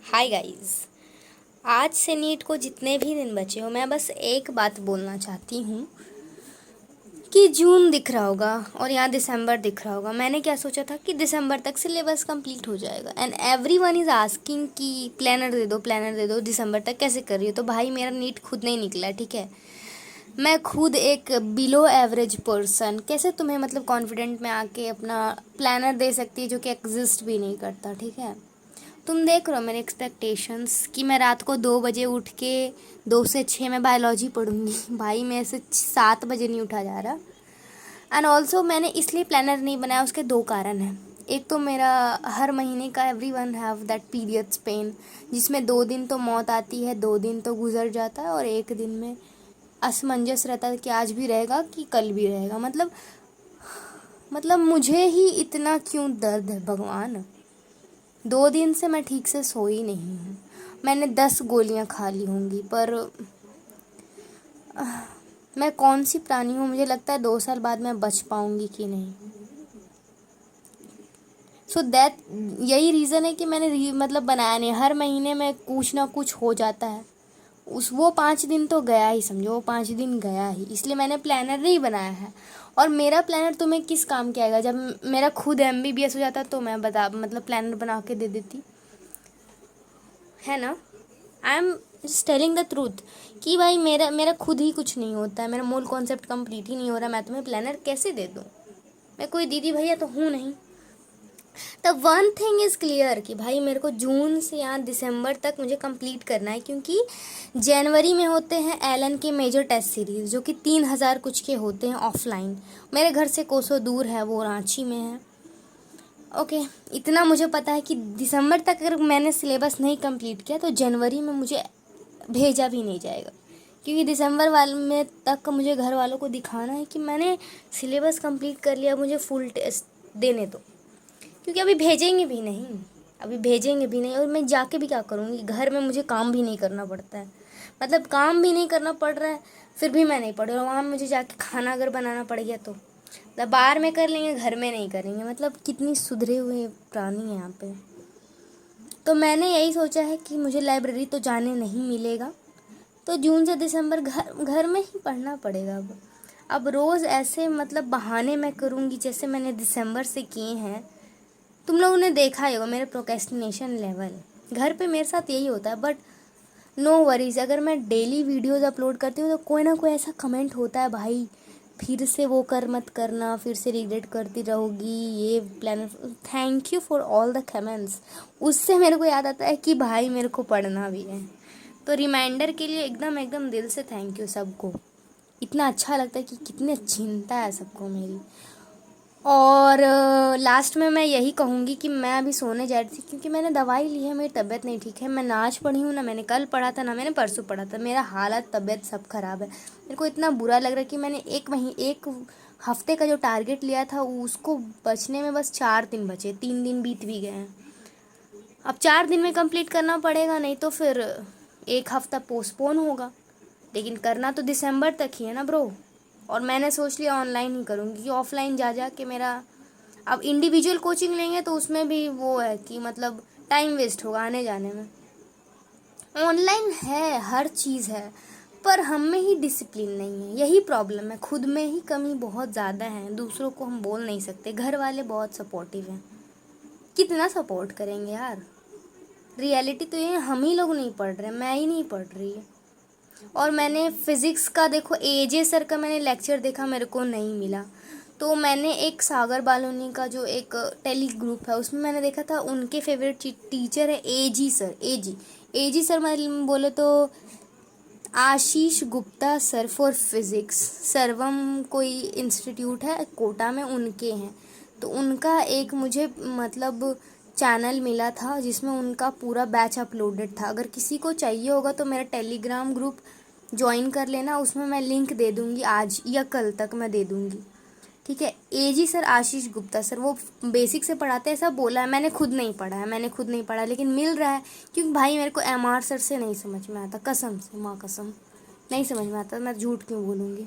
Hi guys. आज से NEET को जितने भी दिन बचे हो, मैं बस एक बात बोलना चाहती हूँ कि जून दिख रहा होगा और यहाँ दिसंबर दिख रहा होगा। मैंने क्या सोचा था कि दिसंबर तक सिलेबस कंप्लीट हो जाएगा एंड एवरीवन इज़ आस्किंग कि प्लानर दे दो दिसंबर तक कैसे कर रही हो। तो भाई मेरा नीट खुद नहीं निकला, ठीक है। मैं खुद एक बिलो एवरेज पर्सन, कैसे तुम्हें मतलब कॉन्फिडेंट में आके अपना प्लानर दे सकती है जो कि एग्जिस्ट भी नहीं करता, ठीक है। तुम देख रहे हो मेरे एक्सपेक्टेशंस कि मैं रात को 2 बजे उठ के 2 से 6 में बायोलॉजी पढ़ूंगी। भाई मेरे से 7 बजे नहीं उठा जा रहा। एंड ऑल्सो मैंने इसलिए प्लानर नहीं बनाया, उसके 2 कारण हैं। एक तो मेरा हर महीने का every one have that periods pain, जिसमें 2 दिन तो मौत आती है, 2 दिन तो गुजर जाता है और एक दिन में असमंजस रहता है कि आज भी रहेगा कि कल भी रहेगा। मतलब मुझे ही इतना क्यों दर्द है भगवान। 2 दिन से मैं ठीक से सोई नहीं हूँ। मैंने 10 गोलियाँ खा ली होंगी, पर मैं कौन सी प्राणी हूँ। मुझे लगता है 2 साल बाद मैं बच पाऊंगी कि नहीं। सो दैट यही रीज़न है कि मैंने मतलब बनाया नहीं। हर महीने में कुछ ना कुछ हो जाता है। वो 5 दिन तो गया ही, समझो वो 5 दिन गया ही, इसलिए मैंने प्लानर नहीं बनाया है। और मेरा प्लानर तुम्हें किस काम के आएगा। जब मेरा खुद MBBS हो जाता तो मैं मतलब प्लानर बना के दे देती, है ना। I am just telling the truth कि भाई मेरा मेरा खुद ही कुछ नहीं होता है, मेरा मूल कॉन्सेप्ट कंप्लीट ही नहीं हो रहा। मैं तुम्हें प्लानर कैसे दे दूँ। मैं कोई दीदी भैया तो हूँ नहीं। The one thing is clear कि भाई मेरे को जून से या दिसंबर तक मुझे कंप्लीट करना है, क्योंकि जनवरी में होते हैं एलन के मेजर टेस्ट सीरीज़ जो कि 3,000 कुछ के होते हैं ऑफलाइन। मेरे घर से कोसों दूर है, वो रांची में है। ओके, इतना मुझे पता है कि दिसंबर तक अगर मैंने सिलेबस नहीं कंप्लीट किया तो जनवरी में मुझे भेजा भी नहीं जाएगा, क्योंकि दिसंबर वाले में तक मुझे घर वालों को दिखाना है कि मैंने सिलेबस कंप्लीट कर लिया, मुझे फुल टेस्ट देने दो। क्योंकि अभी भेजेंगे भी नहीं, और मैं जाके भी क्या करूँगी। घर में मुझे काम भी नहीं करना पड़ता है, मतलब काम भी नहीं करना पड़ रहा है, फिर भी मैं नहीं पढ़ रहा। वहाँ मुझे जाके खाना अगर बनाना पड़ गया तो बाहर में कर लेंगे, घर में नहीं करेंगे। मतलब कितनी सुधरे हुए प्राणी हैं यहाँ पे। तो मैंने यही सोचा है कि मुझे लाइब्रेरी तो जाने नहीं मिलेगा, तो जून से दिसंबर घर घर में ही पढ़ना पड़ेगा। अब रोज़ ऐसे मतलब बहाने मैं करूँगी जैसे मैंने दिसंबर से किए हैं। तुम लोगों ने देखा ही होगा मेरे प्रोक्रेस्टिनेशन लेवल, घर पे मेरे साथ यही होता है। बट नो वरीज, अगर मैं डेली वीडियोस अपलोड करती हूँ तो कोई ना कोई ऐसा कमेंट होता है, भाई फिर से वो कर मत करना, फिर से रिग्रेट करती रहोगी ये plan. Thank you for all the comments. उससे मेरे को याद आता है कि भाई मेरे को पढ़ना भी है। तो रिमाइंडर के लिए एकदम एकदम दिल से थैंक यू सबको। इतना अच्छा लगता है कि कितनी चिंता है सबको मेरी। और लास्ट में मैं यही कहूँगी कि मैं अभी सोने जा रही थी, क्योंकि मैंने दवाई ली है, मेरी तबीयत नहीं ठीक है। मैं ना आज पढ़ी हूँ, ना मैंने कल पढ़ा था, ना मैंने परसों पढ़ा था। मेरा हालत तबीयत सब ख़राब है। मेरे को इतना बुरा लग रहा है कि मैंने एक हफ्ते का जो टारगेट लिया था उसको बचने में बस 4 दिन बचे, 3 दिन बीत भी गए हैं। अब 4 दिन में कंप्लीट करना पड़ेगा, नहीं तो फिर एक हफ्ता पोस्टपोन होगा। लेकिन करना तो दिसंबर तक ही है ना ब्रो। और मैंने सोच लिया ऑनलाइन ही करूँगी, क्योंकि ऑफलाइन जा जा के मेरा अब इंडिविजुअल कोचिंग लेंगे तो उसमें भी वो है कि मतलब टाइम वेस्ट होगा आने जाने में। ऑनलाइन है, हर चीज़ है, पर हम में ही डिसिप्लिन नहीं है, यही प्रॉब्लम है। खुद में ही कमी बहुत ज़्यादा है, दूसरों को हम बोल नहीं सकते। घर वाले बहुत सपोर्टिव हैं, कितना सपोर्ट करेंगे यार। रियलिटी तो ये हम ही लोग नहीं पढ़ रहे, मैं ही नहीं पढ़ रही। और मैंने फिज़िक्स का देखो AJ सर का मैंने लेक्चर देखा, मेरे को नहीं मिला। तो मैंने एक सागर बालोनी का जो एक टेली ग्रुप है उसमें मैंने देखा था, उनके फेवरेट टीचर है AG सर। AG सर मतलब बोले तो Ashish Gupta sir for physics, सर्वम कोई इंस्टीट्यूट है कोटा में, उनके हैं। तो उनका एक मुझे मतलब चैनल मिला था जिसमें उनका पूरा बैच अपलोडेड था। अगर किसी को चाहिए होगा तो मेरा टेलीग्राम ग्रुप ज्वाइन कर लेना, उसमें मैं लिंक दे दूँगी, आज या कल तक मैं दे दूँगी, ठीक है। AG sir Ashish Gupta sir, वो बेसिक से पढ़ाते हैं, ऐसा बोला है। मैंने खुद नहीं पढ़ा, लेकिन मिल रहा है। क्योंकि भाई मेरे को MR सर से नहीं समझ में आता, कसम से माँ कसम नहीं समझ में आता, मैं झूठ क्यों बोलूँगी।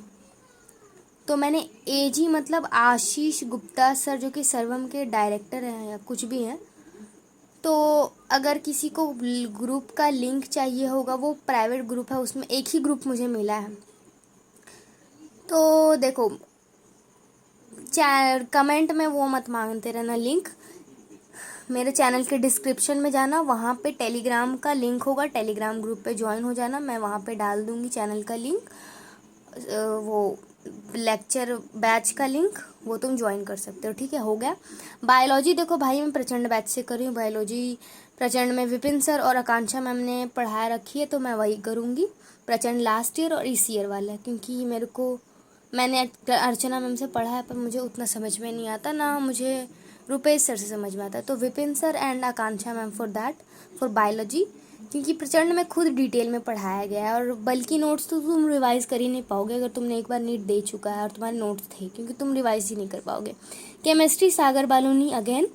तो मैंने AG मतलब आशीष गुप्ता सर जो कि सर्वम के डायरेक्टर हैं या कुछ भी हैं, तो अगर किसी को ग्रुप का लिंक चाहिए होगा, वो प्राइवेट ग्रुप है, उसमें एक ही ग्रुप मुझे मिला है। तो देखो, कमेंट में वो मत मांगते रहना लिंक। मेरे चैनल के डिस्क्रिप्शन में जाना, वहाँ पे टेलीग्राम का लिंक होगा, टेलीग्राम ग्रुप पे ज्वाइन हो जाना। मैं वहाँ पे डाल दूँगी चैनल का लिंक, वो लेक्चर बैच का लिंक, वो तुम ज्वाइन कर सकते हो। ठीक है, हो गया। बायोलॉजी देखो भाई, मैं प्रचंड बैच से कर रही हूँ बायोलॉजी। प्रचंड में विपिन सर और आकांक्षा मैम ने पढ़ाया रखी है, तो मैं वही करूँगी। प्रचंड लास्ट ईयर और इस ईयर वाला है, क्योंकि मैंने अर्चना मैम से पढ़ा है, पर मुझे उतना समझ में नहीं आता, ना मुझे रुपेश सर से समझ में आता है। तो Vipin sir and Akanksha ma'am for biology, क्योंकि प्रचंड में खुद डिटेल में पढ़ाया गया है। और बल्कि नोट्स तो तुम रिवाइज कर ही नहीं पाओगे अगर तुमने एक बार नीट दे चुका है और तुम्हारे नोट्स थे, क्योंकि तुम रिवाइज ही नहीं कर पाओगे। केमिस्ट्री सागर बालूनी अगेन,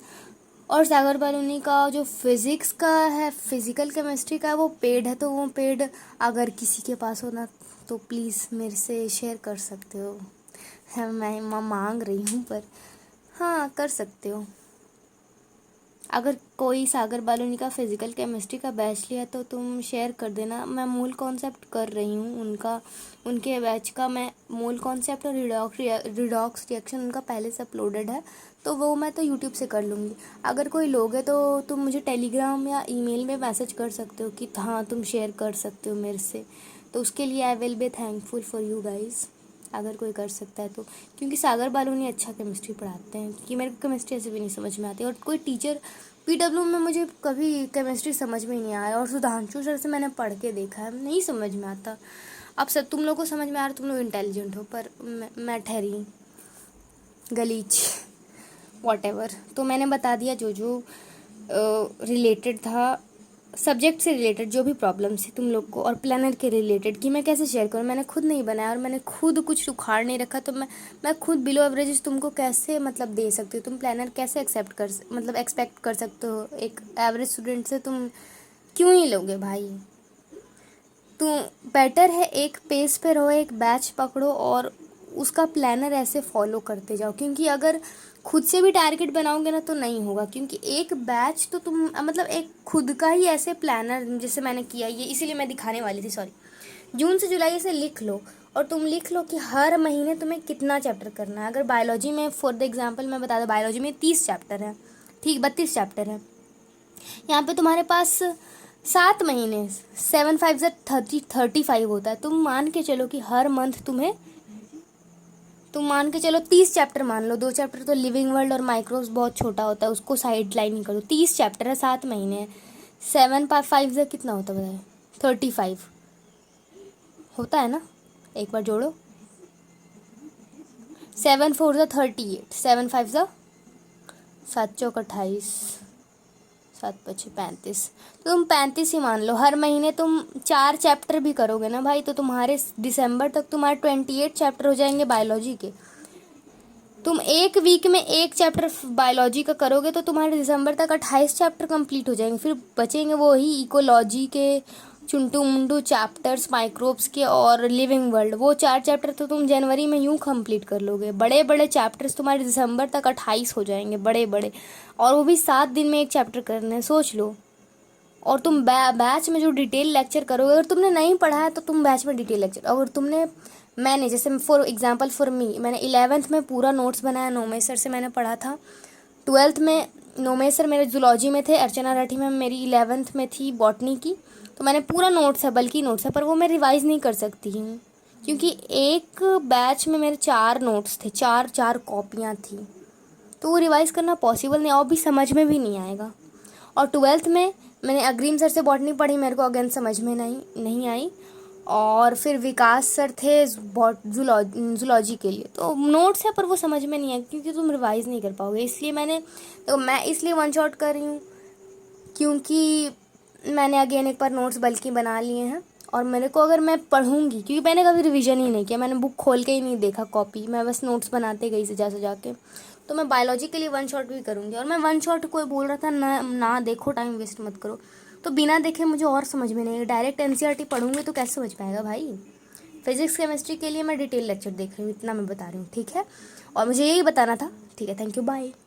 और सागर बालूनी का जो फिजिक्स का है, फिजिकल केमिस्ट्री का, वो पेड है। तो वो पेड अगर किसी के पास हो ना, तो प्लीज़ मेरे से शेयर कर सकते हो। मैं मांग रही हूँ, पर हाँ कर सकते हो। अगर कोई सागर बालूनी का फिजिकल केमिस्ट्री का बैच लिया तो तुम शेयर कर देना। मैं मूल कॉन्सेप्ट कर रही हूँ उनके बैच का। मैं मूल कॉन्सेप्ट और रिडॉक्स रिएक्शन उनका पहले से अपलोडेड है, तो वो मैं तो यूट्यूब से कर लूँगी। अगर कोई लोगे तो तुम मुझे टेलीग्राम या ईमेल में मैसेज कर सकते हो कि हाँ तुम शेयर कर सकते हो मेरे से, तो उसके लिए I will be thankful for you guys, अगर कोई कर सकता है तो। क्योंकि सागर बालूनी अच्छा केमिस्ट्री पढ़ाते हैं, क्योंकि मेरे को केमिस्ट्री ऐसे भी नहीं समझ में आती, और कोई टीचर पीडब्ल्यू में मुझे कभी केमिस्ट्री समझ में ही नहीं आया। और सुधांशु सर से मैंने पढ़ के देखा है, नहीं समझ में आता। अब सब तुम लोग को समझ में आ रहा, तुम लोग इंटेलिजेंट हो, पर मैं ठहरी गलीच वॉटेवर। तो मैंने बता दिया जो जो रिलेटेड था, सब्जेक्ट से रिलेटेड जो भी प्रॉब्लम्स थी तुम लोग को, और प्लानर के रिलेटेड कि मैं कैसे शेयर करूँ। मैंने खुद नहीं बनाया और मैंने खुद कुछ उखाड़ नहीं रखा, तो मैं खुद बिलो एवरेज तुमको कैसे मतलब दे सकती हूँ। तुम प्लानर कैसे एक्सपेक्ट कर सकते हो एक एवरेज स्टूडेंट से, तुम क्यों ही लोगे भाई। तो बेटर है एक पेस पे रहो, एक बैच पकड़ो और उसका प्लानर ऐसे फॉलो करते जाओ। क्योंकि अगर खुद से भी टारगेट बनाओगे ना तो नहीं होगा, क्योंकि एक बैच तो तुम मतलब एक खुद का ही ऐसे प्लानर जैसे मैंने किया, ये इसीलिए मैं दिखाने वाली थी, सॉरी। जून से जुलाई से लिख लो, और तुम लिख लो कि हर महीने तुम्हें कितना चैप्टर करना है। अगर बायोलॉजी में फॉर द एग्जाम्पल मैं बता दूँ, बायोलॉजी में 30 चैप्टर है, ठीक 32 चैप्टर है। यहाँ पे तुम्हारे पास 7 महीने, 7 5 35 होता है। तुम मान के चलो कि हर मंथ तुम मान के चलो 30 चैप्टर मान लो। 2 चैप्टर तो लिविंग वर्ल्ड और माइक्रोब्स बहुत छोटा होता है, उसको साइड लाइन ही करो। 30 चैप्टर है, 7 महीने, 7 5 से कितना होता है बताए, 35 होता है ना, एक बार जोड़ो। 7 4 38, 7 5 7 चौक 28, 7 5 35, तो तुम 35 ही मान लो। हर महीने तुम 4 चैप्टर भी करोगे ना भाई, तो तुम्हारे दिसंबर तक तुम्हारे 28 चैप्टर हो जाएंगे बायोलॉजी के। तुम एक वीक में एक चैप्टर बायोलॉजी का करोगे तो तुम्हारे दिसंबर तक 28 चैप्टर कंप्लीट हो जाएंगे। फिर बचेंगे वो ही इकोलॉजी के चुंटू मुंडू चैप्टर्स, माइक्रोब्स के और लिविंग वर्ल्ड, वो 4 चैप्टर तो तुम जनवरी में यूं कंप्लीट कर लोगे। बड़े बड़े चैप्टर्स तुम्हारे दिसंबर तक 28 हो जाएंगे, बड़े बड़े, और वो भी 7 दिन में एक चैप्टर करने हैं, सोच लो। और तुम बैच में जो डिटेल लेक्चर करोगे, अगर तुमने नहीं पढ़ा है तो तुम बैच में डिटेल लेक्चर, अगर मैंने जैसे फॉर एग्जांपल फॉर मी, मैंने 11th में पूरा नोट्स बनाया, नोमेश सर से मैंने पढ़ा था। 12th में नोमेश सर मेरे जूलॉजी में थे, अर्चना राठी मैम मेरी 11th में थी बॉटनी की, तो मैंने पूरा नोट्स है, बल्कि नोट्स है, पर वो मैं रिवाइज़ नहीं कर सकती हूँ, क्योंकि एक बैच में मेरे 4 नोट्स थे, 4 कॉपियाँ थी, तो वो रिवाइज़ करना पॉसिबल नहीं, और भी समझ में भी नहीं आएगा। और 12th में मैंने अग्रिम सर से बॉटनी पढ़ी, मेरे को अगेन समझ में नहीं आई। और फिर विकास सर थे जूलॉजी के लिए, तो नोट्स है पर वो समझ में नहीं है, क्योंकि तुम रिवाइज़ नहीं कर पाओगे। इसलिए मैं इसलिए वन शॉट कर रही हूँ, क्योंकि मैंने अगेन एक बार नोट्स बल्कि बना लिए हैं। और मेरे को अगर मैं पढ़ूंगी, क्योंकि मैंने कभी रिवीजन ही नहीं किया, मैंने बुक खोल के ही नहीं देखा कॉपी, मैं बस नोट्स बनाते गई सजा के, तो मैं बायोलॉजी के लिए वन शॉट भी करूँगी। और मैं वन शॉट कोई बोल रहा था ना देखो, टाइम वेस्ट मत करो, तो बिना देखे मुझे और समझ में नहीं, डायरेक्ट एनसीईआरटी पढ़ूंगी तो कैसे समझ पाएगा भाई। फिजिक्स केमिस्ट्री के लिए मैं डिटेल लेक्चर देख रही हूँ, इतना मैं बता रही हूँ, ठीक है। और मुझे यही बताना था, ठीक है, थैंक यू, बाय।